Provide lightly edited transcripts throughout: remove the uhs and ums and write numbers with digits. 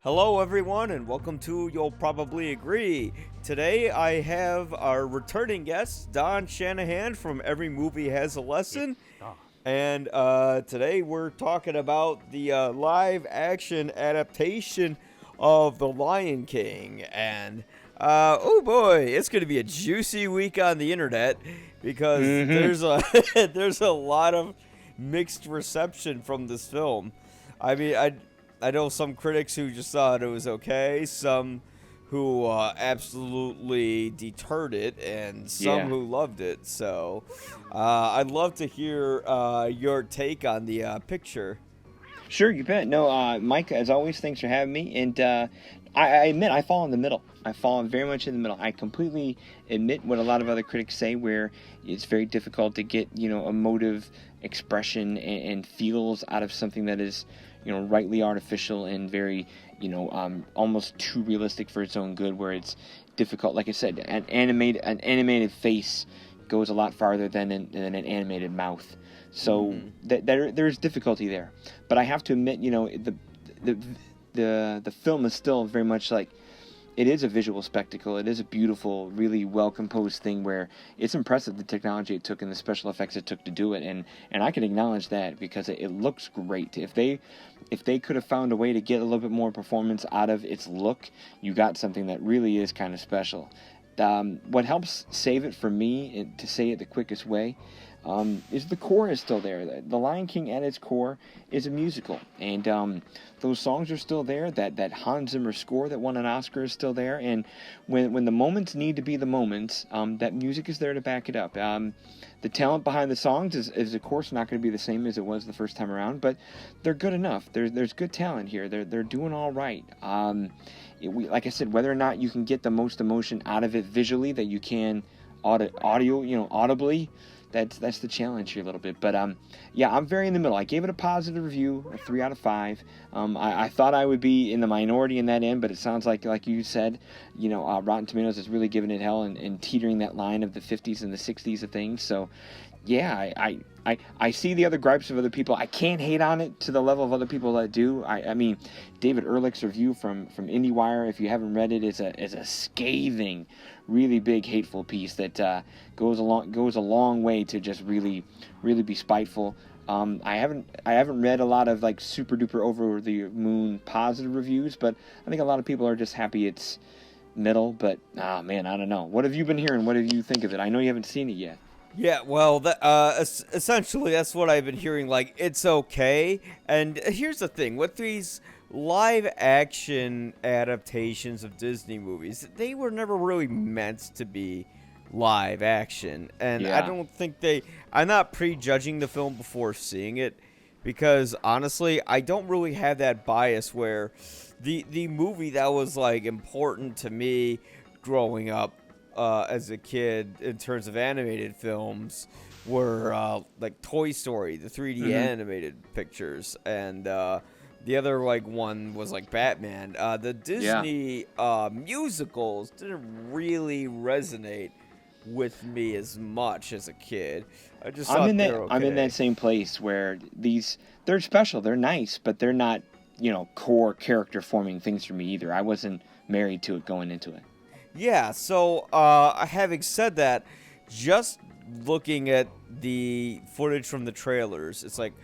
Hello, everyone, and welcome to You'll Probably Agree. Today, I have our returning guest, Don Shanahan from Every Movie Has a Lesson. And today, we're talking about the live action adaptation of The Lion King. And oh boy, it's going to be a juicy week on the internet because there's a lot of mixed reception from this film. I mean, I know some critics who just thought it was okay, some who absolutely deterred it, and some who loved it. So I'd love to hear your take on the picture. Sure, you bet. No, Mike, as always, thanks for having me. And I admit, I fall in the middle. I fall very much in the middle. I completely admit what a lot of other critics say, where it's very difficult to get, emotive expression and feels out of something that is, rightly artificial and very, almost too realistic for its own good, where it's difficult. Like I said, an animated face goes a lot farther than an animated mouth. So there's difficulty there, but I have to admit, the film is still very much like, it is a visual spectacle. It is a beautiful, really well composed thing where it's impressive the technology it took and the special effects it took to do it, and I can acknowledge that because it looks great. If they could have found a way to get a little bit more performance out of its look, you got something that really is kind of special. What helps save it for me, to say it the quickest way, is the core is still there. The Lion King at its core is a musical, and those songs are still there. That Hans Zimmer score that won an Oscar is still there, and when the moments need to be the moments, that music is there to back it up. The talent behind the songs is of course not going to be the same as it was the first time around, but they're good enough. There's good talent here. They're doing all right. Like I said, whether or not you can get the most emotion out of it visually that you can audibly, that's the challenge here a little bit. But I'm very in the middle. I gave it a positive review, a 3 out of 5. I thought I would be in the minority in that end, but it sounds like you said, Rotten Tomatoes is really giving it hell and teetering that line of the 50s and the 60s of things. So yeah, I see the other gripes of other people. I can't hate on it to the level of other people that do. I mean, David Ehrlich's review from IndieWire, if you haven't read it, is a scathing, really big, hateful piece that goes a long way to just really, really be spiteful. I haven't read a lot of like super duper over the moon positive reviews, but I think a lot of people are just happy it's middle. But man, I don't know. What have you been hearing? What do you think of it? I know you haven't seen it yet. Yeah, well, essentially that's what I've been hearing. Like, it's okay. And here's the thing with these live action adaptations of Disney movies, they were never really meant to be live action. And I don't think I'm not prejudging the film before seeing it, because honestly, I don't really have that bias where the movie that was like important to me growing up as a kid in terms of animated films were like Toy Story, the 3D animated pictures, and the other like one was like Batman. The Disney musicals didn't really resonate with me as much as a kid. I just thought they were okay. I'm in that same place where they're special, they're nice, but they're not core character forming things for me either. I wasn't married to it going into it. Yeah, so having said that, just looking at the footage from the trailers, it's like,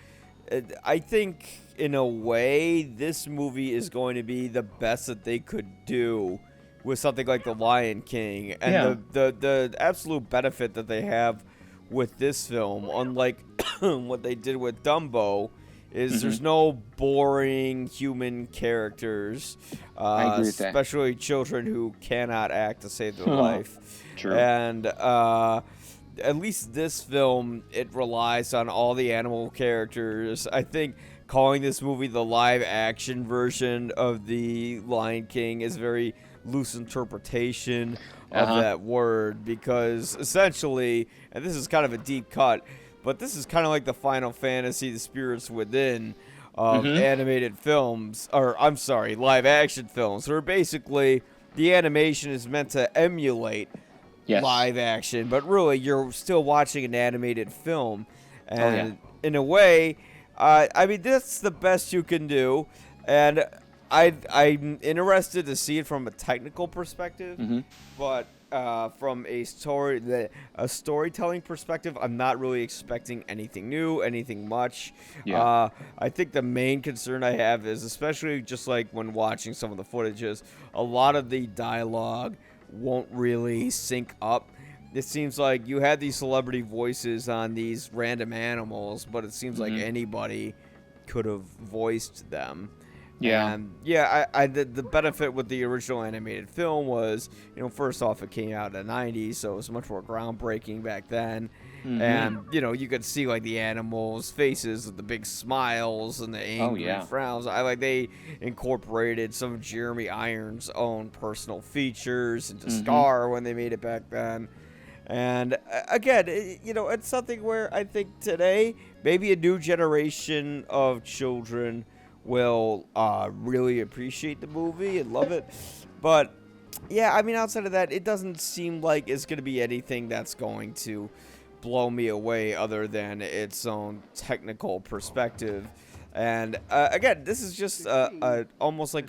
I think in a way this movie is going to be the best that they could do with something like The Lion King. And the absolute benefit that they have with this film, unlike what they did with Dumbo, is there's no boring human characters, I agree with that. especially children who cannot act to save their life. True. And at least this film, it relies on all the animal characters. I think calling this movie the live action version of The Lion King is very loose interpretation of that word, because essentially, and this is kind of a deep cut, but this is kind of like the Final Fantasy, The Spirits Within of animated films, or I'm sorry, live action films, where basically the animation is meant to emulate live action, but really you're still watching an animated film. And in a way, I mean, that's the best you can do. And I'm interested to see it from a technical perspective, Mm-hmm. but from a storytelling perspective, I'm not really expecting anything new, anything much. Yeah. I think the main concern I have is, especially just like when watching some of the footages, a lot of the dialogue won't really sync up. It seems like you had these celebrity voices on these random animals, but it seems like Mm-hmm. anybody could have voiced them. Yeah. And yeah, the benefit with the original animated film was, first off, it came out in the 90s, so it was much more groundbreaking back then. Mm-hmm. And, you could see, like, the animals' faces with the big smiles and the Oh angry yeah. frowns. They incorporated some of Jeremy Irons' own personal features into Mm-hmm. Scar when they made it back then. And again, it's something where I think today, maybe a new generation of children will really appreciate the movie and love it. But yeah, I mean, outside of that, it doesn't seem like it's going to be anything that's going to blow me away other than its own technical perspective. And again, this is just almost like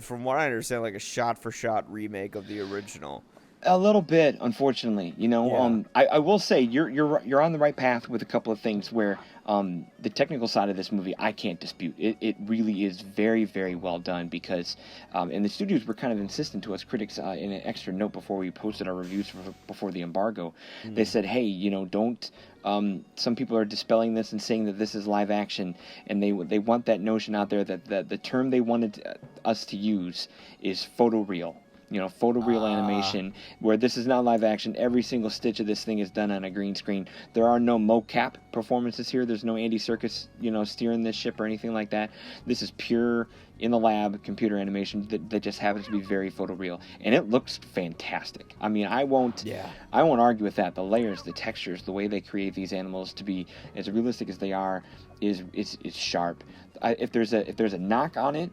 from what I understand, like a shot-for-shot remake of the original. A little bit, unfortunately. Yeah. I will say you're on the right path with a couple of things where the technical side of this movie I can't dispute. It really is very, very well done because and the studios were kind of insistent to us critics in an extra note before we posted our reviews before the embargo. They said, hey, don't. Some people are dispelling this and saying that this is live action, and they want that notion out there that the term they wanted us to use is photoreal. Photoreal animation, where this is not live action. Every single stitch of this thing is done on a green screen. There are no mocap performances here. There's no Andy Serkis, steering this ship or anything like that. This is pure in the lab computer animation that just happens to be very photoreal, and it looks fantastic. I mean, I won't argue with that. The layers, the textures, the way they create these animals to be as realistic as they are is sharp. If there's a knock on it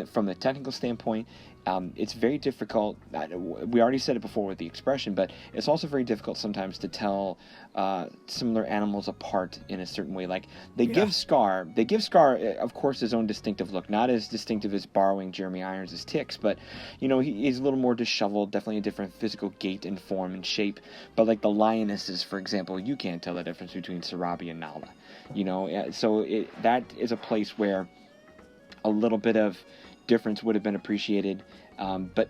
from a technical standpoint, it's very difficult. We already said it before with the expression, but it's also very difficult sometimes to tell similar animals apart in a certain way. Like they give Scar, of course, his own distinctive look, not as distinctive as borrowing Jeremy Irons' ticks, but he's a little more disheveled, definitely a different physical gait and form and shape. But like the lionesses, for example, you can't tell the difference between Sarabi and Nala. So that is a place where a little bit of difference would have been appreciated, but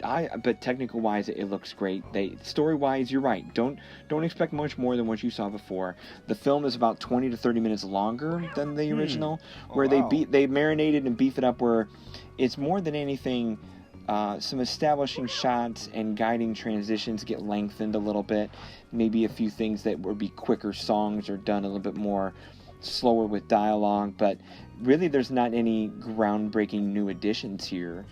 technical wise it looks great. Story wise, you're right, don't expect much more than what you saw before. The film is about 20 to 30 minutes longer than the original, where they marinated and beef it up, where it's more than anything some establishing shots and guiding transitions get lengthened a little bit. Maybe a few things that would be quicker songs are done a little bit more slower with dialogue, but really there's not any groundbreaking new additions here.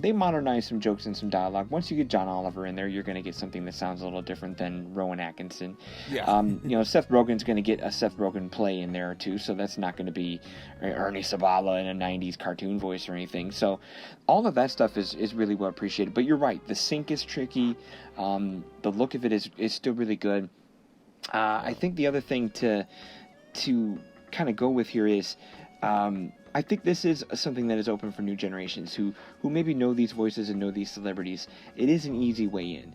They modernize some jokes and some dialogue. Once you get John Oliver in there, you're going to get something that sounds a little different than Rowan Atkinson. Seth Rogen's going to get a Seth Rogen play in there too, so that's not going to be Ernie Sabala in a 90s cartoon voice or anything. So all of that stuff is really well appreciated. But you're right, the sync is tricky. The look of it is still really good. I think the other thing to kind of go with here is I think this is something that is open for new generations who maybe know these voices and know these celebrities. It is an easy way in.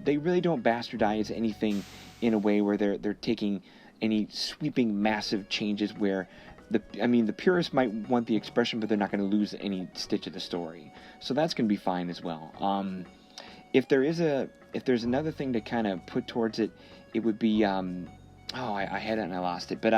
They really don't bastardize anything in a way where they're taking any sweeping massive changes where the purists might want the expression, but they're not going to lose any stitch of the story. So that's going to be fine as well. If there's another thing to kind of put towards it, it would be I had it and I lost it. But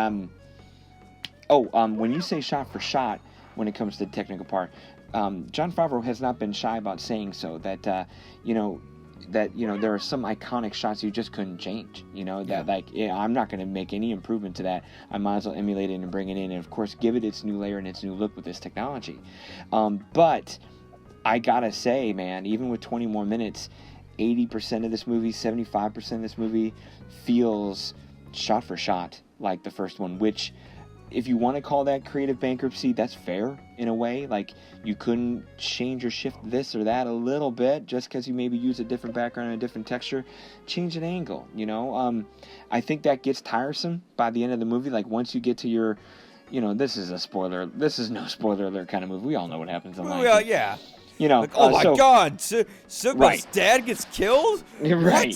when you say shot for shot, when it comes to the technical part, Jon Favreau has not been shy about saying so. That there are some iconic shots you just couldn't change. I'm not going to make any improvement to that. I might as well emulate it and bring it in, and of course give it its new layer and its new look with this technology. But I gotta say, man, even with 20 more minutes, 80% of this movie, 75% of this movie feels shot for shot like the first one, which, if you want to call that creative bankruptcy, that's fair in a way. Like, you couldn't change or shift this or that a little bit just because you maybe use a different background and a different texture. Change an angle, I think that gets tiresome by the end of the movie. Like, once you get to your this is a spoiler. This is no spoiler alert kind of movie. We all know what happens in Lion Well, King. yeah. Like, oh my God, Simba's right. dad gets killed? Right.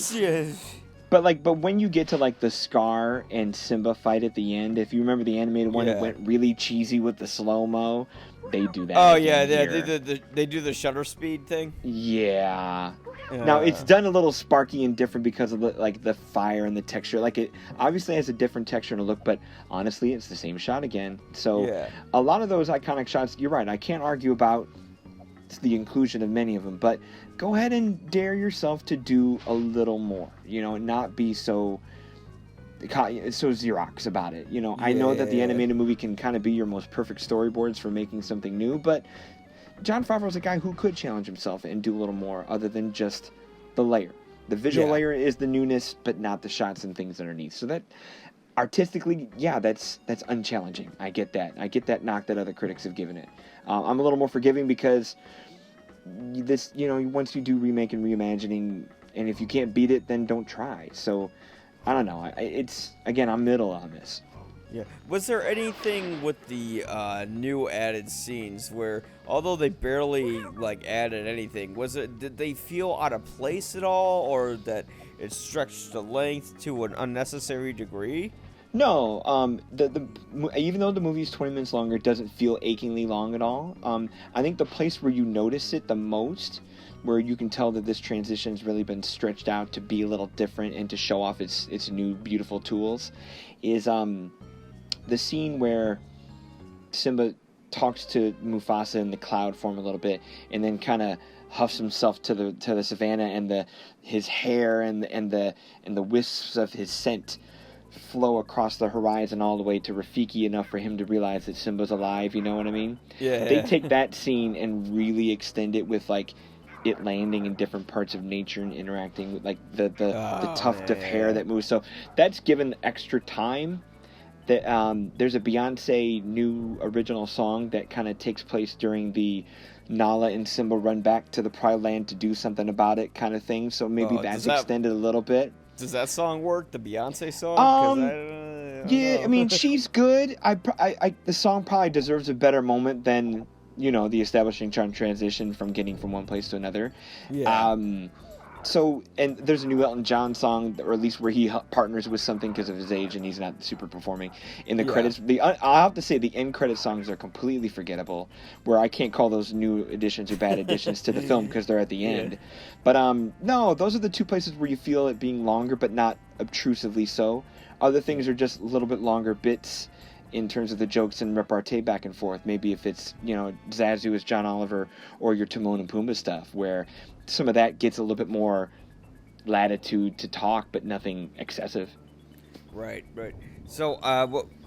What? But when you get to like the Scar and Simba fight at the end, if you remember the animated one, it went really cheesy with the slow-mo. They do that. Oh yeah, they do the shutter speed thing. Yeah. Now it's done a little sparky and different because of the fire and the texture. Like, it obviously has a different texture and a look, but honestly, it's the same shot again. So a lot of those iconic shots, you're right. I can't argue about the inclusion of many of them, but go ahead and dare yourself to do a little more. And not be so Xerox about it. I know that the animated movie can kind of be your most perfect storyboards for making something new, but Jon Favreau's a guy who could challenge himself and do a little more other than just the layer. The visual layer is the newness, but not the shots and things underneath. So that artistically, that's unchallenging. I get that. I get that knock that other critics have given it. I'm a little more forgiving because this, once you do remake and reimagining, and if you can't beat it, then don't try. So I don't know. I'm middle on this. Yeah. Was there anything with the new added scenes where, although they barely added anything, did they feel out of place at all, or that it stretched the length to an unnecessary degree? No, even though the movie's 20 minutes longer, it doesn't feel achingly long at all. I think the place where you notice it the most, where you can tell that this transition's really been stretched out to be a little different and to show off its new beautiful tools, is the scene where Simba talks to Mufasa in the cloud form a little bit, and then kind of huffs himself to the savannah, and his hair and the wisps of his scent flow across the horizon all the way to Rafiki enough for him to realize that Simba's alive. You know what I mean? Yeah. They take that scene and really extend it with it landing in different parts of nature and interacting with the tuft of hair that moves. So that's given extra time. That there's a Beyonce new original song that kind of takes place during the Nala and Simba run back to the Pride Land to do something about it kind of thing. So maybe that's extended a little bit. Does that song work? The Beyonce song? I mean, she's good. The song probably deserves a better moment than the establishing transition from getting from one place to another. Yeah. So, and there's a new Elton John song, or at least where he partners with something because of his age and he's not super performing. In the credits, I'll have to say the end credit songs are completely forgettable, where I can't call those new additions or bad additions to the film because they're at the end. But no, those are the two places where you feel it being longer, but not obtrusively so. Other things are just a little bit longer bits in terms of the jokes and repartee back and forth. Maybe if it's, Zazu as John Oliver, or your Timon and Pumbaa stuff, where some of that gets a little bit more latitude to talk, but nothing excessive. Right. So,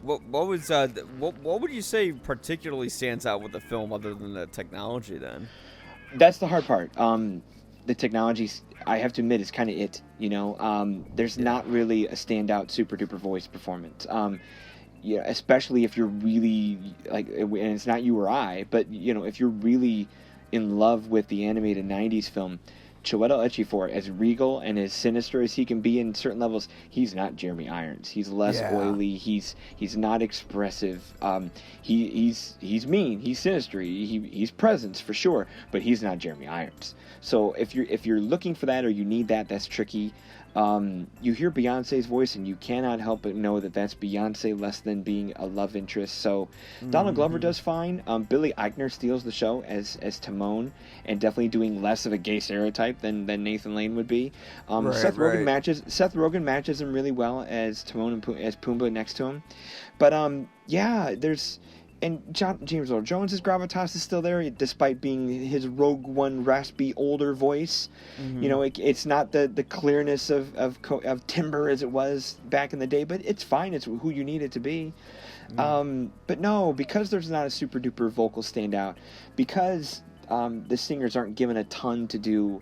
what would you say particularly stands out with the film other than the technology then? That's the hard part. The technology, I have to admit, is kind of it. There's not really a standout super duper voice performance. Especially if you're really and it's not you or I, but if you're really in love with the animated 90s film, Chiwetel Ejiofor, as regal and as sinister as he can be in certain levels, he's not Jeremy Irons. He's less oily. He's not expressive. He's mean. He's sinister. He's presence for sure, but he's not Jeremy Irons. So if you're looking for that or you need that, that's tricky. You hear Beyonce's voice and you cannot help but know that that's Beyonce less than being a love interest. So Donald Glover does fine. Billy Eichner steals the show as Timon, and definitely doing less of a gay stereotype than Nathan Lane would be. Seth Rogen matches him really well as Timon and as Pumbaa next to him. But and James Earl Jones' gravitas is still there, despite being his Rogue One raspy older voice. It's not the clearness of timbre as it was back in the day, but it's fine. It's who you need it to be. But no, because there's not a super duper vocal standout, because the singers aren't given a ton to do,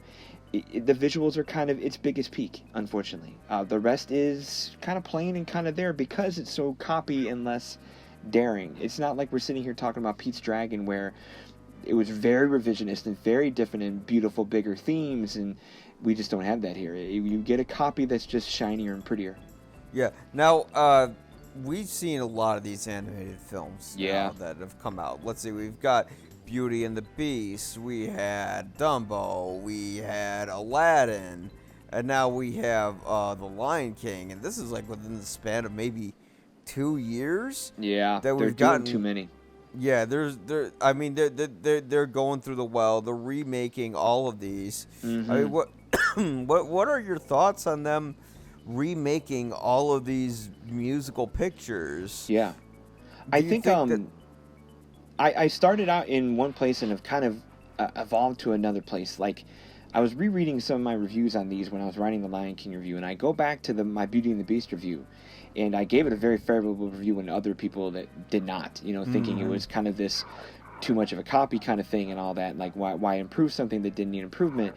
the visuals are kind of its biggest peak, unfortunately. The rest is kind of plain and kind of there because it's so copy and less daring. It's not like we're sitting here talking about Pete's Dragon, where it was very revisionist and very different and beautiful, bigger themes, and we just don't have that here. You get a copy that's just shinier and prettier. Yeah. Now, we've seen a lot of these animated films Yeah. now that have come out. Let's see, we've got Beauty and the Beast, we had Dumbo, we had Aladdin, and now we have The Lion King, and this is like within the span of maybe 2 years Yeah, that they're we've doing gotten. too many. Yeah, I mean, they're going through the well. They're remaking all of these. I mean, what, what are your thoughts on them remaking all of these musical pictures? Yeah. Do I you think think that? I started out in one place and have kind of evolved to another place. Like, I was rereading some of my reviews on these when I was writing the Lion King review, and I go back to my Beauty and the Beast review, and I gave it a very favorable review, and other people that did not, thinking it was kind of this too much of a copy kind of thing and all that. Like, why improve something that didn't need improvement?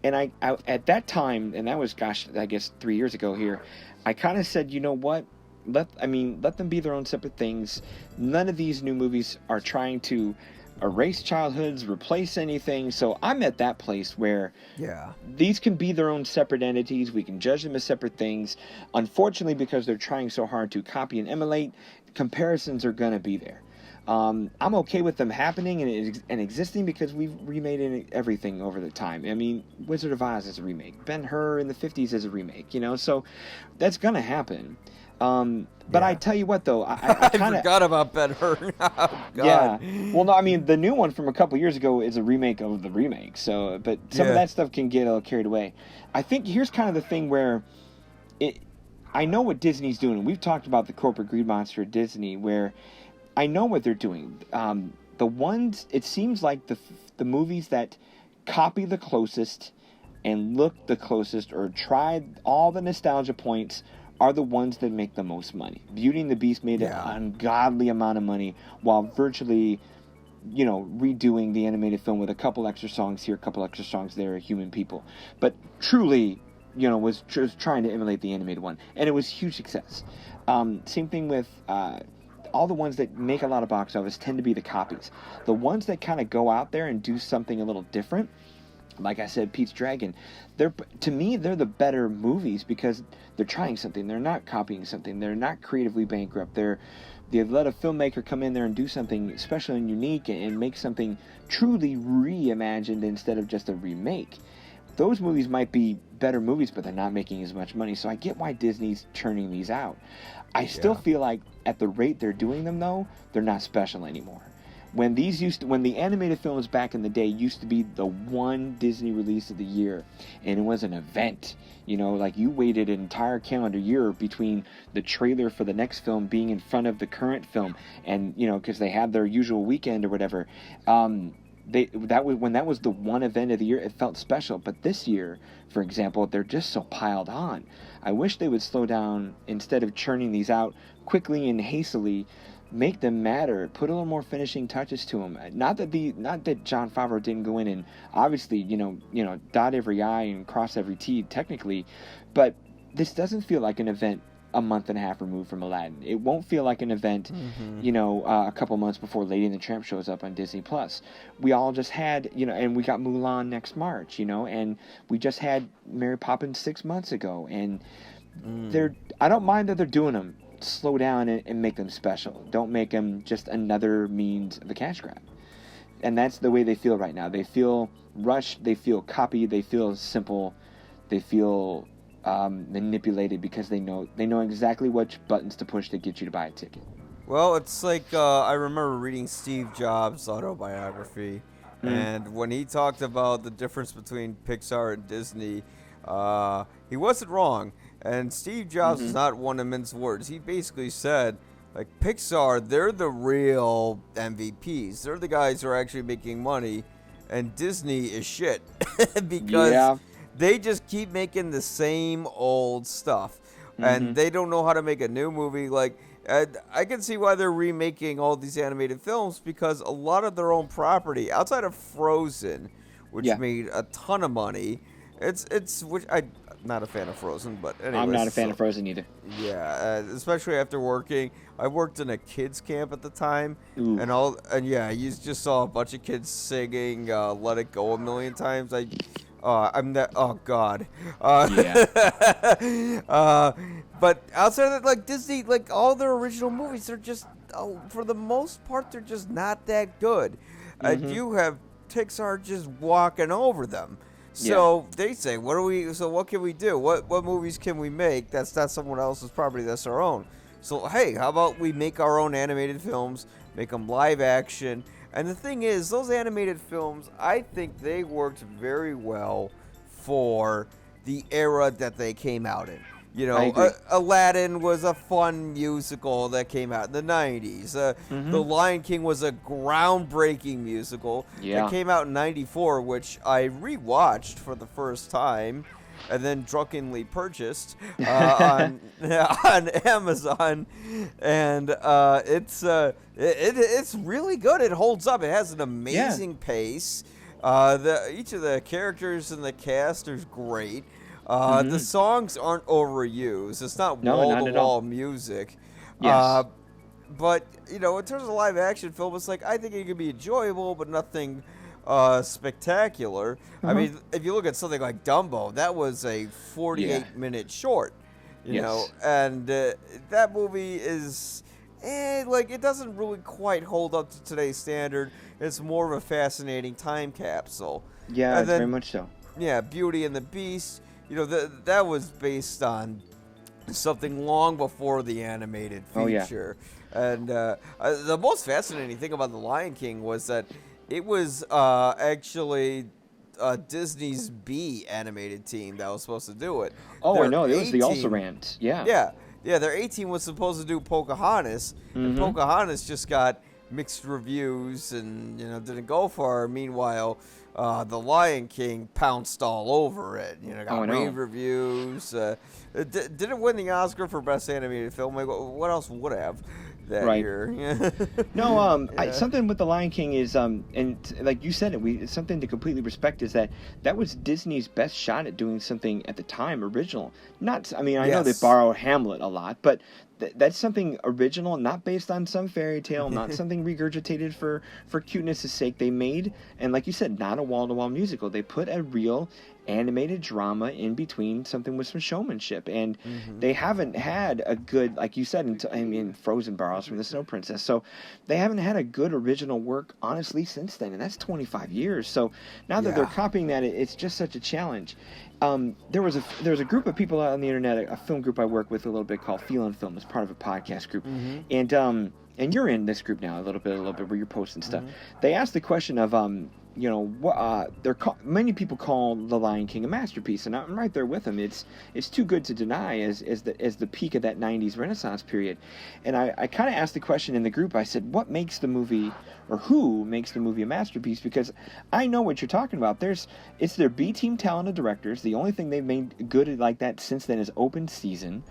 And I at that time, and that was, gosh, I guess 3 years ago here, I kind of said, you know what? Let them be their own separate things. None of these new movies are trying to erase childhoods, replace anything. So I'm at that place where Yeah. these can be their own separate entities. We can judge them as separate things. Unfortunately, because they're trying so hard to copy and emulate, comparisons are going to be there. I'm okay with them happening and existing because we've remade everything over the time. I mean, Wizard of Oz is a remake. Ben-Hur in the 50s is a remake, so that's going to happen. But I tell you what, though, I kind of forgot about Ben-Hur. Oh, God. Yeah. Well, no, I mean, the new one from a couple years ago is a remake of the remake. So, but some of that stuff can get a little carried away. I think here's kind of the thing where I know what Disney's doing. We've talked about the corporate greed monster at Disney, where I know what they're doing. The ones, it seems like the movies that copy the closest and look the closest or try all the nostalgia points are the ones that make the most money. Beauty and the Beast made an ungodly amount of money while virtually, redoing the animated film with a couple extra songs here, a couple extra songs there, human people. But truly, was just trying to emulate the animated one. And it was a huge success. Same thing with all the ones that make a lot of box office tend to be the copies. The ones that kind of go out there and do something a little different, like I said, Pete's Dragon, to me, they're the better movies because they're trying something. They're not copying something. They're not creatively bankrupt. They let a filmmaker come in there and do something special and unique and make something truly reimagined instead of just a remake. Those movies might be better movies, but they're not making as much money. So I get why Disney's churning these out. I still feel like at the rate they're doing them, though, they're not special anymore. When the animated films back in the day used to be the one Disney release of the year, and it was an event, like you waited an entire calendar year between the trailer for the next film being in front of the current film, and because they had their usual weekend or whatever. When that was the one event of the year, it felt special. But this year, for example, they're just so piled on. I wish they would slow down instead of churning these out quickly and hastily. Make them matter. Put a little more finishing touches to them. Not that Jon Favreau didn't go in and obviously dot every I and cross every T technically, but this doesn't feel like an event a month and a half removed from Aladdin. It won't feel like an event, a couple months before Lady and the Tramp shows up on Disney Plus. We all just had, and we got Mulan next March, and we just had Mary Poppins 6 months ago, and I don't mind that they're doing them. Slow down and make them special. Don't make them just another means of a cash grab. And that's the way they feel right now. They feel rushed. They feel copied. They feel simple. They feel manipulated because they know exactly which buttons to push to get you to buy a ticket. Well, it's like I remember reading Steve Jobs' autobiography, and when he talked about the difference between Pixar and Disney, he wasn't wrong. And Steve Jobs is not one to mince words. He basically said, like, Pixar, they're the real MVPs. They're the guys who are actually making money, and Disney is shit because they just keep making the same old stuff, and they don't know how to make a new movie. Like, I can see why they're remaking all these animated films because a lot of their own property, outside of Frozen, which made a ton of money, which I'm not a fan of Frozen, but anyway. I'm not a fan of Frozen either. Yeah, especially after working. I worked in a kids camp at the time, Ooh. and you just saw a bunch of kids singing "Let It Go" a million times. I'm that. Oh God. But outside of that, like Disney, like all their original movies, they're just for the most part, they're just not that good. You have Pixar just walking over them. So they say, what do we? So what can we do? What movies can we make that's not someone else's property? That's our own. So hey, how about we make our own animated films, make them live action? And the thing is, those animated films, I think they worked very well for the era that they came out in. You know, Aladdin was a fun musical that came out in the 90s. The Lion King was a groundbreaking musical that came out in 94, which I rewatched for the first time and then drunkenly purchased on Amazon. And it's really good. It holds up. It has an amazing pace. Each of the characters in the cast is great. The songs aren't overused. It's not wall-to-wall music. Yes. But, you know, in terms of live action film, it's like, I think it can be enjoyable, but nothing spectacular. I mean, if you look at something like Dumbo, that was a 48-minute short, you know, and that movie is, like, it doesn't really quite hold up to today's standard. It's more of a fascinating time capsule. Yeah, and then, very much so. Yeah, Beauty and the Beast. You know, that was based on something long before the animated feature. And the most fascinating thing about The Lion King was that it was actually Disney's B animated team that was supposed to do it. Oh, I know. It was the Also Rant. Yeah, their A team was supposed to do Pocahontas, and Pocahontas just got mixed reviews and, you know, didn't go far. Meanwhile, The Lion King pounced all over it. You know, got rave reviews. Didn't win the Oscar for Best Animated Film. Like, what else would have that year? No, something with The Lion King is, and like you said, it's something to completely respect is that was Disney's best shot at doing something at the time original. Not, I mean, I know they borrow Hamlet a lot, but that's something original, not based on some fairy tale, not something regurgitated for cuteness' sake. They made, and like you said, not a wall-to-wall musical. They put a real animated drama in between, something with some showmanship, and they haven't had a good, like you said, Frozen borrows from the Snow Princess, so they haven't had a good original work, honestly, since then, and that's 25 years. So now that they're copying that, it's just such a challenge. There was a group of people out on the internet, a film group I work with a little bit called Feel and Film, as part of a podcast group, and you're in this group now a little bit where you're posting stuff. They asked the question of you know, many people call The Lion King a masterpiece, and I'm right there with them. It's too good to deny as the peak of that 90s Renaissance period. And I kind of asked the question in the group. I said, what makes the movie, or who makes the movie a masterpiece? Because I know what you're talking about. It's their B team talented directors. The only thing they've made good like that since then is Open Season.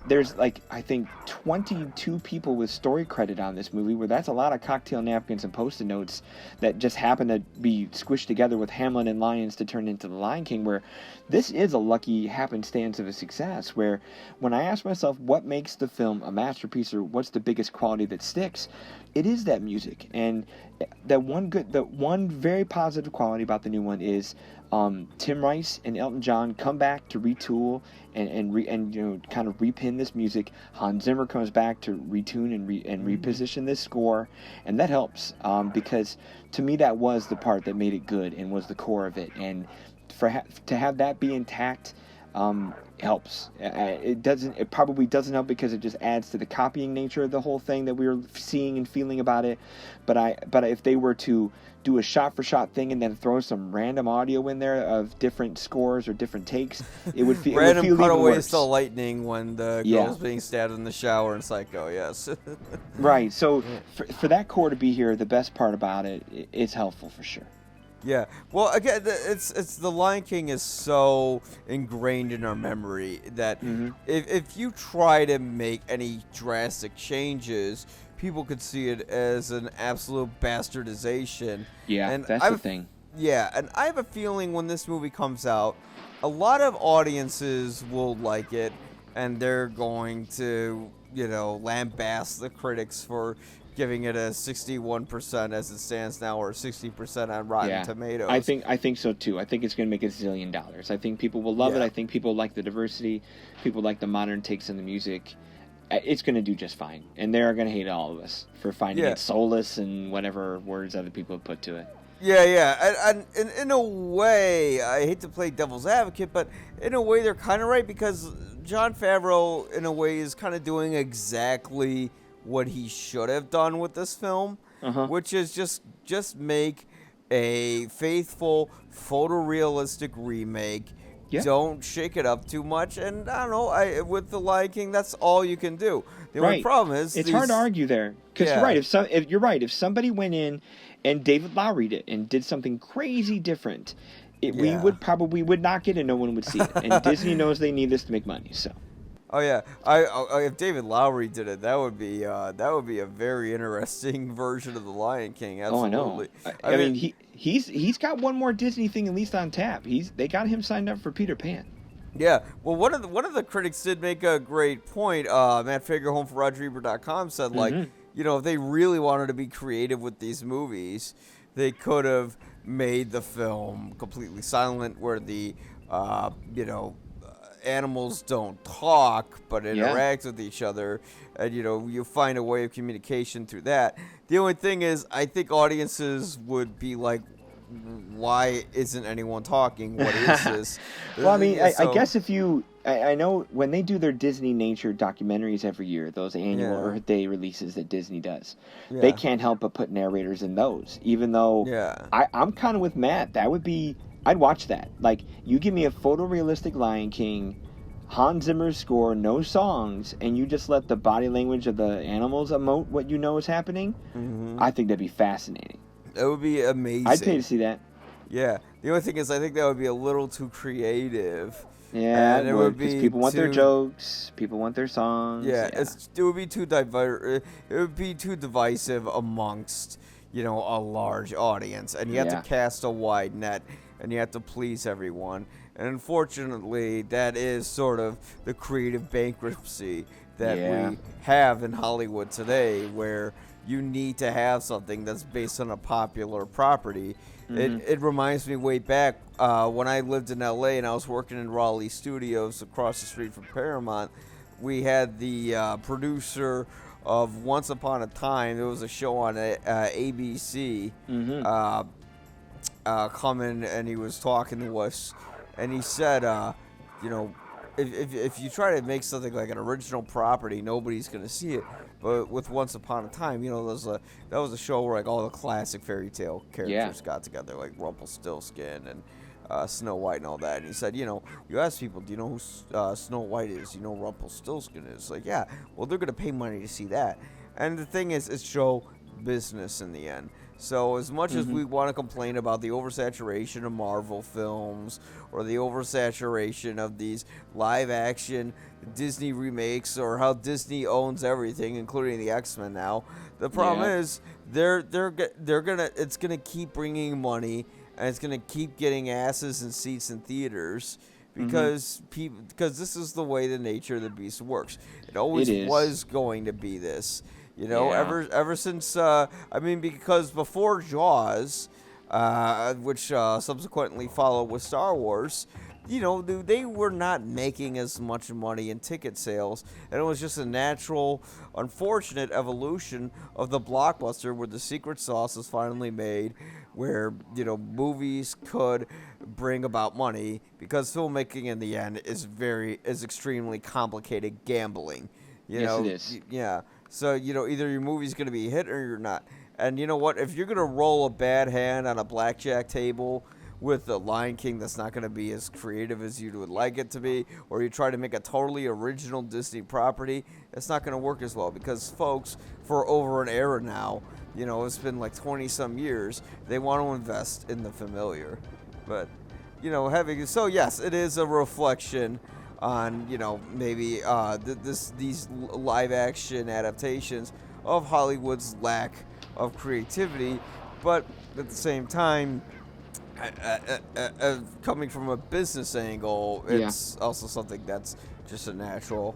There's like, I think 22 people with story credit on this movie, where that's a lot of cocktail napkins and post-it notes that just happen to be squished together with Hamlet and Lions to turn into The Lion King, where this is a lucky happenstance of a success, where when I ask myself what makes the film a masterpiece or what's the biggest quality that sticks, it is that music. And the one very positive quality about the new one is Tim Rice and Elton John come back to retool and you know, kind of repin this music. Hans Zimmer comes back to retune and reposition this score, and that helps because to me that was the part that made it good and was the core of it. And to have that be intact helps. It probably doesn't help because it just adds to the copying nature of the whole thing that we were seeing and feeling about it. But if they were to do a shot for shot thing and then throw some random audio in there of different scores or different takes, it would feel random it would feel cutaways to lightning when the girl's being stabbed in the shower in Psycho. Yes. Right. So for that core to be here, the best part about it's helpful for sure. Yeah. Well, again, it's The Lion King is so ingrained in our memory that if you try to make any drastic changes, people could see it as an absolute bastardization. Yeah, and that's the thing. Yeah, and I have a feeling when this movie comes out, a lot of audiences will like it, and they're going to, you know, lambaste the critics for giving it a 61% as it stands now, or 60% on Rotten Tomatoes. I think so too. I think it's going to make $1 zillion. I think people will love it. I think people like the diversity. People like the modern takes on the music. It's going to do just fine, and they're going to hate all of us for finding it soulless and whatever words other people have put to it. And in a way, I hate to play devil's advocate, but in a way they're kind of right, because Jon Favreau, in a way, is kind of doing exactly what he should have done with this film, which is just make a faithful, photorealistic remake. Yeah. Don't shake it up too much, and I don't know. With The Lion King, that's all you can do. The only problem is it's hard to argue there, because you're right. If somebody went in and David Lowery'd it and did something crazy different, we would not get it. No one would see it, and Disney knows they need this to make money. So. Oh yeah, if David Lowery did it, that would be a very interesting version of The Lion King. Absolutely. Oh, I know. I mean, he's got one more Disney thing at least on tap. They got him signed up for Peter Pan. Yeah. Well, one of the critics did make a great point. Matt Fagerholm for RogerEbert.com said, like, if they really wanted to be creative with these movies, they could have made the film completely silent, where the animals don't talk but interact with each other, and you find a way of communication through that. The only thing is, I think audiences would be like, why isn't anyone talking? What is this? Well, I mean, I guess if you I know when they do their Disney nature documentaries every year, those annual Earth Day releases that Disney does, they can't help but put narrators in those, even though I'm kind of with Matt. I'd watch that. Like, you give me a photorealistic Lion King, Hans Zimmer's score, no songs, and you just let the body language of the animals emote what you know is happening, I think that'd be fascinating. That would be amazing. I'd pay to see that. Yeah. The only thing is, I think that would be a little too creative. Yeah, and it would be, because people want their jokes, people want their songs. Yeah. It would be too divisive amongst, a large audience, and you have to cast a wide net, and you have to please everyone. And unfortunately, that is sort of the creative bankruptcy that we have in Hollywood today, where you need to have something that's based on a popular property. It reminds me way back when I lived in LA and I was working in Raleigh Studios across the street from Paramount. We had the producer of Once Upon a Time. There was a show on ABC come in, and he was talking to us, and he said, if you try to make something like an original property, nobody's going to see it. But with Once Upon a Time, that was a show where, like, all the classic fairy tale characters got together, like Rumpelstiltskin and Snow White and all that. And he said, you ask people, do you know who Snow White is? Do you know who Rumpelstiltskin is? Like, yeah, well, they're going to pay money to see that. And the thing is, it's show business in the end. So as much as we want to complain about the oversaturation of Marvel films or the oversaturation of these live-action Disney remakes, or how Disney owns everything, including the X-Men now, the problem is it's gonna keep bringing money, and it's gonna keep getting asses and seats in theaters. Because this is the way the nature of the beast works. It always was going to be this. Ever since, because before Jaws, which subsequently followed with Star Wars, they were not making as much money in ticket sales, and it was just a natural, unfortunate evolution of the Blockbuster, where the secret sauce was finally made, where, movies could bring about money, because filmmaking in the end is extremely complicated gambling. Yes, it is. Yeah. So, either your movie's going to be a hit or you're not. And you know what? If you're going to roll a bad hand on a blackjack table with The Lion King that's not going to be as creative as you would like it to be, or you try to make a totally original Disney property, it's not going to work as well. Because folks, for over an era now, it's been like 20-some years, they want to invest in the familiar. But, yes, it is a reflection on, maybe these live-action adaptations of Hollywood's lack of creativity, but at the same time, coming from a business angle, it's also something that's just a natural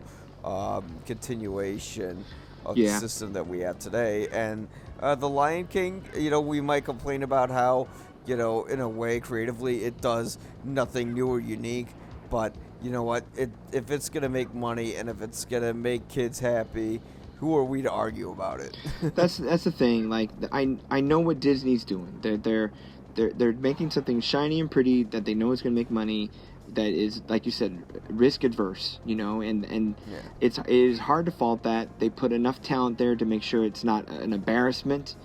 continuation of the Yeah. system that we have today. And the Lion King, we might complain about how, in a way, creatively, it does nothing new or unique. But you know what? If it's gonna make money and if it's gonna make kids happy, who are we to argue about it? That's the thing. Like I know what Disney's doing. They're making something shiny and pretty that they know is going to make money. That is, like you said, risk adverse. And Yeah. it is hard to fault that. They put enough talent there to make sure it's not an embarrassment.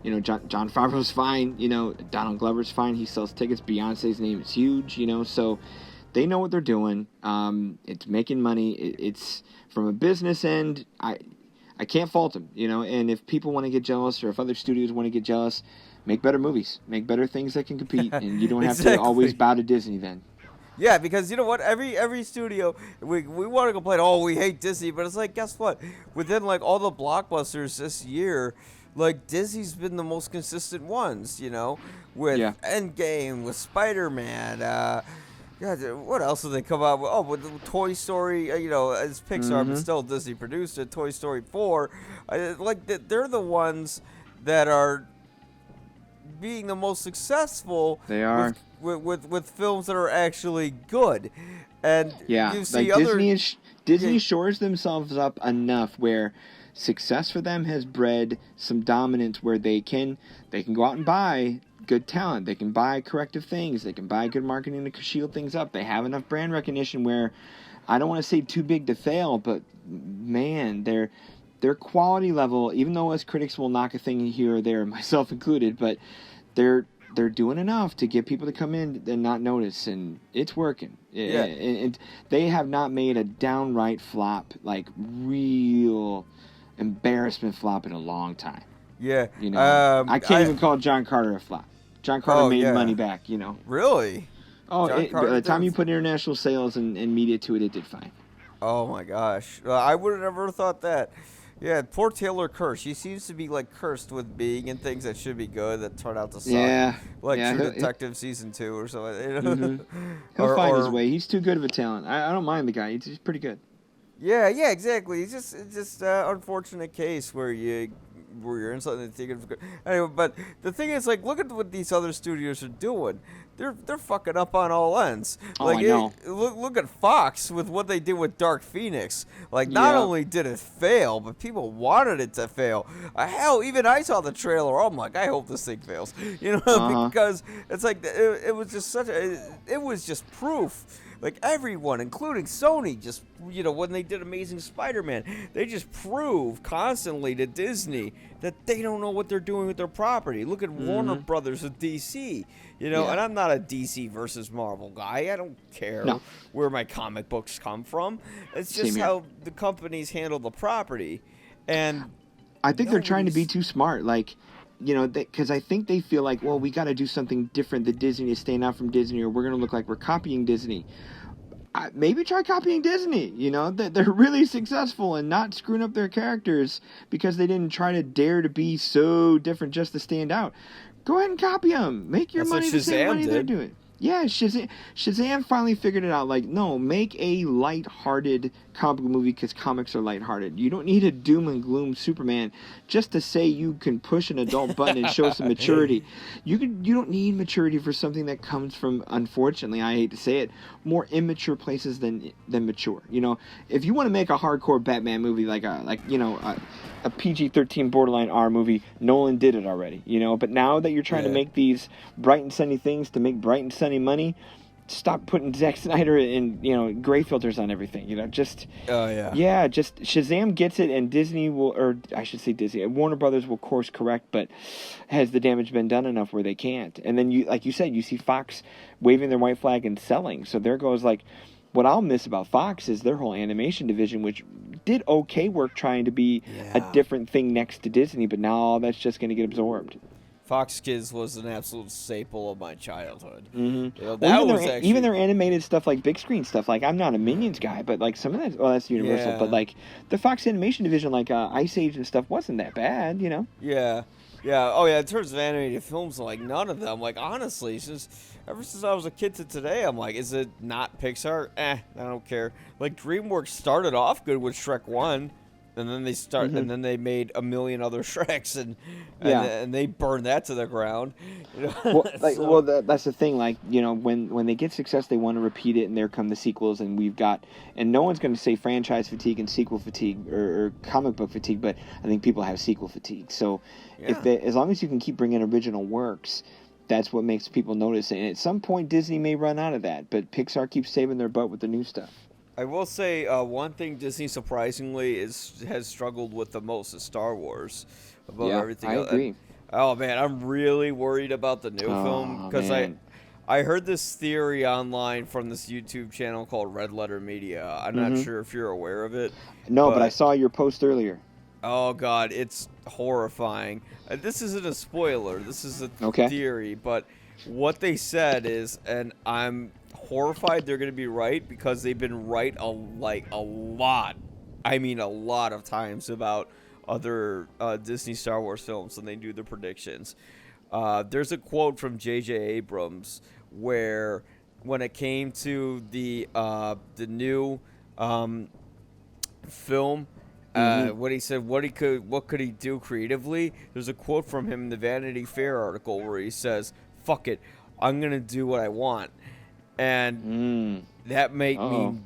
John Favreau's fine. Donald Glover's fine. He sells tickets. Beyonce's name is huge. So they know what they're doing. It's making money. It's from a business end. I can't fault them, and if people want to get jealous or if other studios want to get jealous, make better movies, make better things that can compete, and you don't have Exactly. to always bow to Disney then. Yeah, because you know what? Every studio, we want to complain, oh, we hate Disney, but it's like, guess what? Within like all the blockbusters this year, like Disney's been the most consistent ones, with Yeah. Endgame, with Spider-Man, God, what else did they come out with? Oh, with Toy Story, it's Pixar, but still Disney produced it. Toy Story 4. They're the ones that are being the most successful. They are. With films that are actually good. And Yeah, you see like other... Disney shores themselves up enough where success for them has bred some dominance where they can go out and buy good talent. They can buy corrective things. They can buy good marketing to shield things up. They have enough brand recognition where I don't want to say too big to fail, but man, their quality level, even though us critics will knock a thing here or there, myself included, but they're doing enough to get people to come in and not notice, and it's working. Yeah. And they have not made a downright flop, like real embarrassment flop in a long time. Yeah. I can't even call John Carter a flop. John Carter made money back, Really? Oh, John by Carter the time did? you put international sales and media to it, it did fine. Oh my gosh. I would have never thought that. Yeah, poor Taylor Kirsch. She seems to be like cursed with being in things that should be good that turn out to suck. Yeah. Like yeah, True Detective Season 2 or something. Mm-hmm. He'll find his way. He's too good of a talent. I don't mind the guy. He's pretty good. Yeah, exactly. It's just unfortunate case where you're in something that you think is good. Anyway, but the thing is, like, look at what these other studios are doing. They're fucking up on all ends. Oh, Like, I know. Look at Fox with what they did with Dark Phoenix. Like, not only did it fail, but people wanted it to fail. Hell, even I saw the trailer. I'm like, I hope this thing fails. Because it's like it was just it was just proof. Like everyone, including Sony, just when they did Amazing Spider-Man, they just prove constantly to Disney that they don't know what they're doing with their property. Look at Warner Brothers with DC, and I'm not a DC versus Marvel guy. I don't care where my comic books come from. It's just how the companies handle the property, and I think they're trying to be too smart, like. Because I think they feel like, well, we got to do something different than Disney to stand out from Disney, or we're going to look like we're copying Disney. Maybe try copying Disney. They're really successful and not screwing up their characters because they didn't try to dare to be so different just to stand out. Go ahead and copy them. Make your money the same money they're doing. Yeah, Shazam finally figured it out. Like, no, make a light-hearted comic movie because comics are light-hearted. You don't need a doom and gloom Superman just to say you can push an adult button and show some maturity. You don't need maturity for something that comes from, unfortunately, I hate to say it, more immature places than mature. If you want to make a hardcore Batman movie like a PG-13 borderline R movie, Nolan did it already. But now that you're trying to make these bright and sunny things to make bright and sunny money, stop putting Zack Snyder and gray filters on everything. Just Shazam gets it, and Disney will, or I should say Disney, Warner Brothers will course correct. But has the damage been done enough where they can't? And then like you said, you see Fox waving their white flag and selling. So there goes like. What I'll miss about Fox is their whole animation division, which did okay work trying to be a different thing next to Disney, but now all that's just going to get absorbed. Fox Kids was an absolute staple of my childhood. Mm-hmm. Even their animated stuff, like big screen stuff. Like, I'm not a Minions guy, but like some of that, well, that's Universal. But like the Fox animation division, like Ice Age and stuff, wasn't that bad, Yeah. Yeah. Oh, yeah. In terms of animated films, like none of them. Like honestly, ever since I was a kid to today, I'm like, is it not Pixar? I don't care. Like DreamWorks started off good with Shrek 1. And then they start, and then they made a million other Shreks, and Yeah. and they burned that to the ground. You know? Well, like, So- that's the thing. Like, you know, when they get success, they want to repeat it, and there come the sequels, and and no one's going to say franchise fatigue and sequel fatigue or comic book fatigue, but I think people have sequel fatigue. So, as long as you can keep bringing original works, that's what makes people notice it. And at some point, Disney may run out of that, but Pixar keeps saving their butt with the new stuff. I will say one thing Disney surprisingly has struggled with the most is Star Wars. Above everything I else. agree. And, oh man, I'm really worried about the new film because I heard this theory online from this YouTube channel called Red Letter Media. I'm not sure if you're aware of it. No, but I saw your post earlier. Oh god, it's horrifying. This isn't a spoiler. This is a theory, but what they said is, and I'm horrified they're going to be right because they've been right a lot. I mean a lot of times about other Disney Star Wars films when they do the predictions. There's a quote from J.J. Abrams where when it came to the new film, what he said, what could he do creatively? There's a quote from him in the Vanity Fair article where he says, "Fuck it, I'm gonna do what I want," and that made me.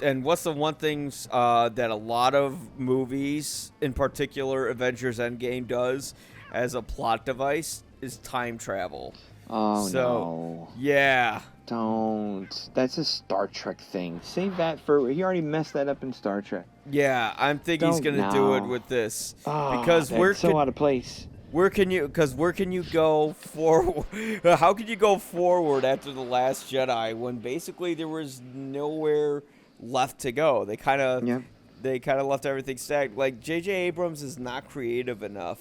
And what's the one thing that a lot of movies, in particular Avengers Endgame, does as a plot device is time travel. Oh, so, no. Yeah. Don't. That's a Star Trek thing. Save that for... He already messed that up in Star Trek. Yeah, I'm thinking he's going to do it with this. Because that's so out of place. Where can you go forward? How can you go forward after The Last Jedi when basically there was nowhere left to go? They kind of left everything stagnant. Like J.J. Abrams is not creative enough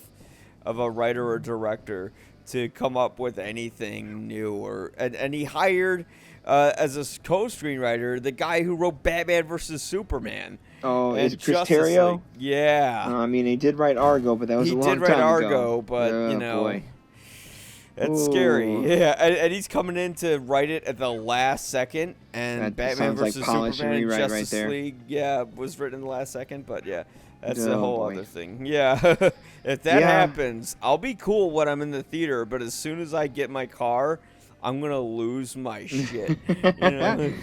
of a writer or director to come up with anything new, and he hired as a co-screenwriter the guy who wrote Batman vs Superman. Oh, and is it Chris Terrio? Yeah. I mean, he did write Argo, but that was a long time ago. He did write Argo, but boy. That's scary. Yeah, and he's coming in to write it at the last second, and that Batman vs Superman, Justice right there. League, was written in the last second, but yeah. That's a whole other thing. Yeah. If that happens, I'll be cool when I'm in the theater, but as soon as I get my car, I'm going to lose my shit. You know?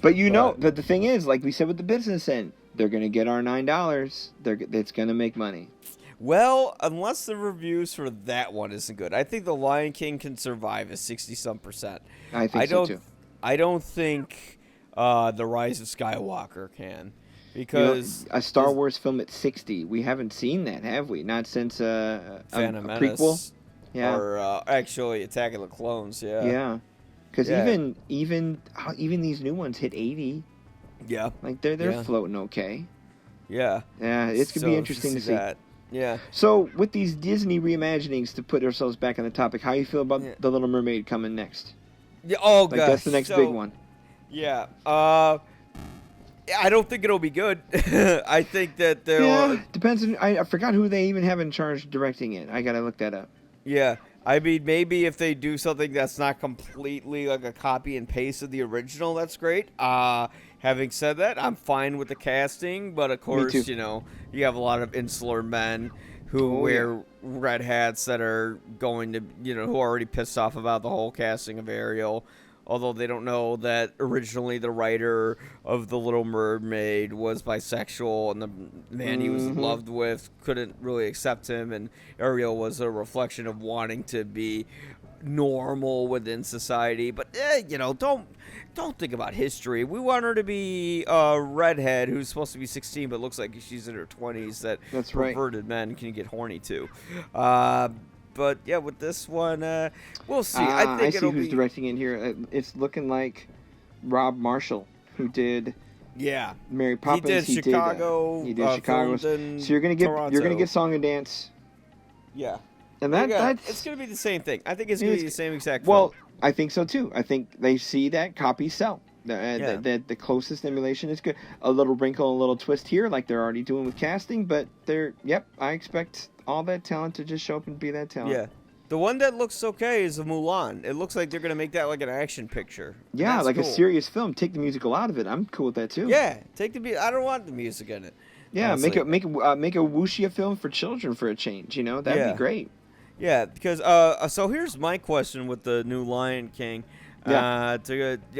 But but the thing is, like we said with the business end, they're going to get our $9. It's going to make money. Well, unless the reviews for that one isn't good. I think The Lion King can survive at 60-some%. I think so, too. I don't think The Rise of Skywalker can. Because a Star Wars film at 60, we haven't seen that, have we? Not since a prequel, or actually Attack of the Clones, yeah. Because even these new ones hit 80. Yeah, like they're floating okay. Yeah, it's gonna be interesting to see that. Yeah. So with these Disney reimaginings, to put ourselves back on the topic, how you feel about The Little Mermaid coming next? Yeah. Oh, gosh. That's the next big one. Yeah. I don't think it'll be good. I think that depends on. I forgot who they even have in charge directing it. I gotta look that up. Yeah, I mean, maybe if they do something that's not completely like a copy and paste of the original, that's great. Having said that, I'm fine with the casting, but of course, you have a lot of insular men who wear red hats that are going to, who are already pissed off about the whole casting of Ariel. Although they don't know that originally the writer of The Little Mermaid was bisexual, and the man he was in love with couldn't really accept him, and Ariel was a reflection of wanting to be normal within society. But don't think about history. We want her to be a redhead who's supposed to be 16 but looks like she's in her 20s. That's perverted men can get horny to. But yeah, with this one, we'll see. I see who's directing it here. It's looking like Rob Marshall, who did Mary Poppins. He did Chicago. He did Chicago. So you're gonna get Song and Dance. Yeah, and that's it's gonna be the same thing. I think it's gonna be the same exact. Well, film. I think so too. I think they see that copies sell. The closest emulation is good. A little wrinkle, a little twist here, like they're already doing with casting. But I expect all that talent to just show up and be that talent. Yeah. The one that looks okay is a Mulan. It looks like they're going to make that like an action picture. Yeah, like cool. A serious film. Take the musical out of it. I'm cool with that too. Yeah, I don't want the music in it. Yeah, Honestly. make a wuxia film for children for a change. That'd be Yeah. great. Yeah, because so here's my question with the new Lion King. Yeah.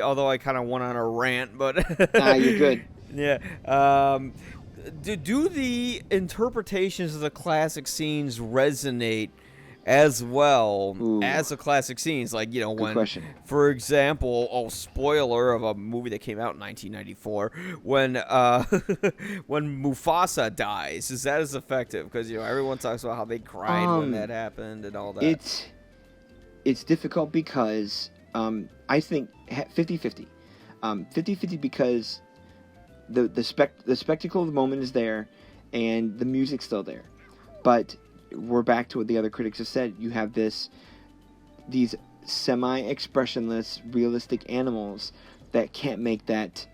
Although I kind of went on a rant, but Nah, you're good. yeah. Do the interpretations of the classic scenes resonate as well Ooh, as the classic scenes? Like, good when, question. for example, spoiler of a movie that came out in 1994, when when Mufasa dies, is that as effective? Because everyone talks about how they cried when that happened and all that. It's difficult because I think 50-50. 50-50 because the spectacle of the moment is there, and the music's still there, but we're back to what the other critics have said. You have these semi-expressionless, realistic animals that can't make that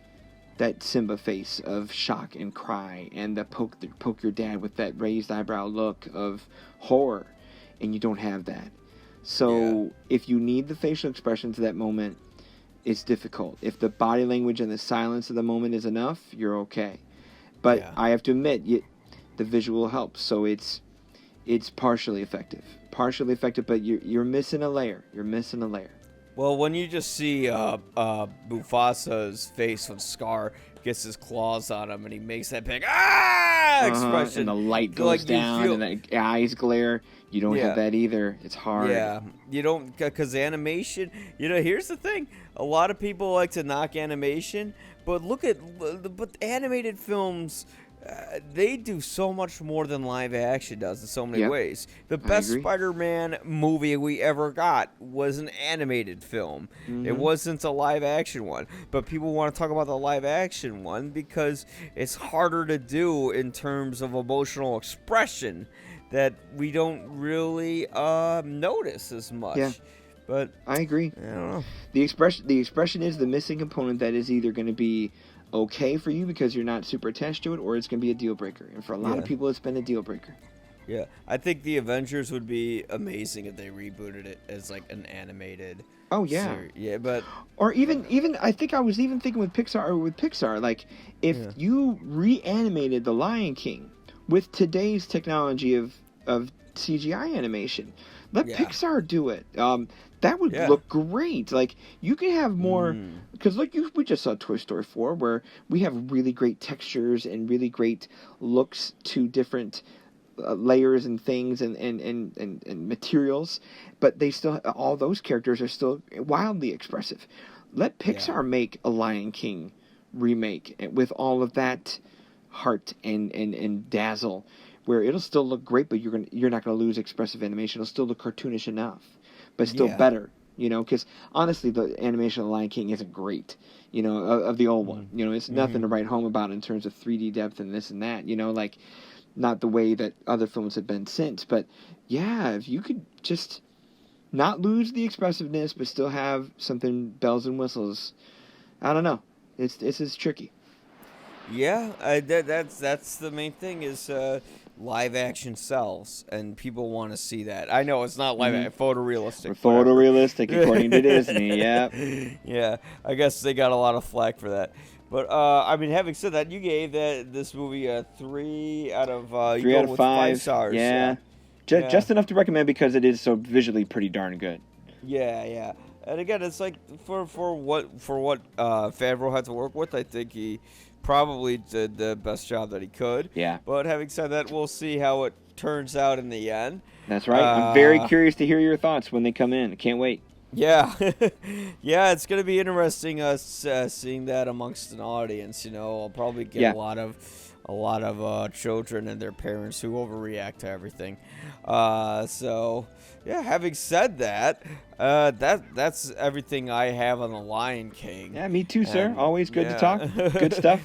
Simba face of shock and cry, and the poke your dad with that raised eyebrow look of horror, and you don't have that. So if you need the facial expression to that moment, it's difficult. If the body language and the silence of the moment is enough, you're okay. But I have to admit, the visual helps. So it's partially effective, but you're missing a layer. Well, when you just see Mufasa's face when Scar gets his claws on him and he makes that big expression, and the light goes down and the eyes glare, you don't have that either. It's hard. Yeah, you don't, because animation. Here's the thing: a lot of people like to knock animation, but but animated films. They do so much more than live action does in so many ways. The best Spider-Man movie we ever got was an animated film. Mm-hmm. It wasn't a live action one. But people want to talk about the live action one because it's harder to do in terms of emotional expression that we don't really notice as much. Yeah. But I agree. I don't know. The expression is the missing component that is either going to be okay for you because you're not super attached to it, or it's going to be a deal breaker. And for a lot of people, it's been a deal breaker. Yeah, I think the Avengers would be amazing if they rebooted it as like an animated. Oh yeah, series. Yeah, but or even I think I was even thinking with Pixar, like if you reanimated the Lion King with today's technology of CGI animation, let Pixar do it. That would look great. Like, you can have more, because we just saw Toy Story 4, where we have really great textures and really great looks to different layers and things and materials, but they still, all those characters are still wildly expressive. Let Pixar make a Lion King remake with all of that heart and dazzle, where it'll still look great, but you're not gonna lose expressive animation. It'll still look cartoonish enough, but still better. Because honestly, the animation of the Lion King isn't great. Of the old one. It's nothing to write home about in terms of 3D depth and this and that. Like, not the way that other films have been since. But yeah, if you could just not lose the expressiveness, but still have something bells and whistles. I don't know. It's tricky. Yeah, that's the main thing is live action sells, and people want to see that. I know it's not photorealistic. Photorealistic, according to Disney. Yeah. Yeah, I guess they got a lot of flack for that. But having said that, you gave this movie a 3 out of 3 out of 5. 5 stars. Yeah. Just enough to recommend because it is so visually pretty darn good. Yeah. And again, it's like for what Favreau had to work with, I think he probably did the best job that he could. Yeah. But having said that, we'll see how it turns out in the end. That's right. I'm very curious to hear your thoughts when they come in. I can't wait. Yeah. Yeah, it's going to be interesting seeing that amongst an audience. I'll probably get a lot of children and their parents who overreact to everything. So, yeah, having said that, that's everything I have on the Lion King. Yeah, me too, sir. Always good to talk. Good stuff.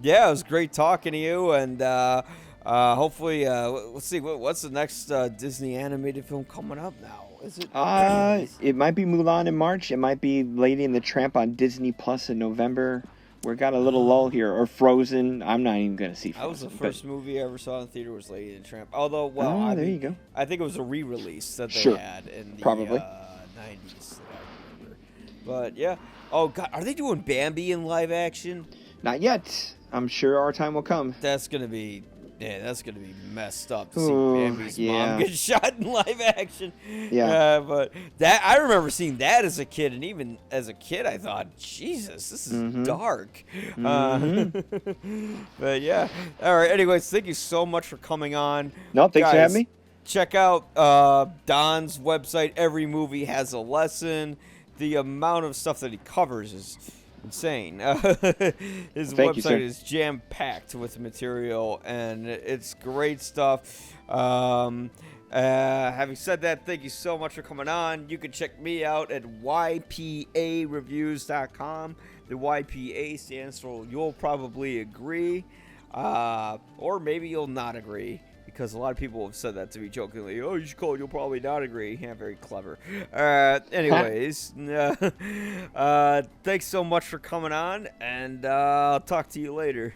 Yeah, it was great talking to you, and hopefully, let's see, what's the next Disney animated film coming up now? Is it? It might be Mulan in March. It might be Lady and the Tramp on Disney Plus in November. We got a little lull here, or Frozen. I'm not even gonna see Frozen. That was the first movie I ever saw in theater was Lady and the Tramp. Although, there you go. I think it was a re-release that they had in the 90s. That I remember. But yeah. Oh God, are they doing Bambi in live action? Not yet. I'm sure our time will come. That's gonna be messed up to see Ooh, Bambi's yeah. mom get shot in live action. Yeah. But that I remember seeing that as a kid, and even as a kid, I thought, Jesus, this is dark. But yeah. All right. Anyways, thank you so much for coming on. No, thanks for Guys, having me. check out Don's website. Every movie has a lesson. The amount of stuff that he covers is insane. His Thank you, sir. website is jam-packed with material, and it's great stuff. Having said that, thank you so much for coming on. You can check me out at ypareviews.com. The YPA stands for You'll Probably Agree, or maybe you'll not agree. Because a lot of people have said that to me jokingly. Oh, you should call it You'll Probably Not Agree. Yeah, very clever. Anyways, thanks so much for coming on, and I'll talk to you later.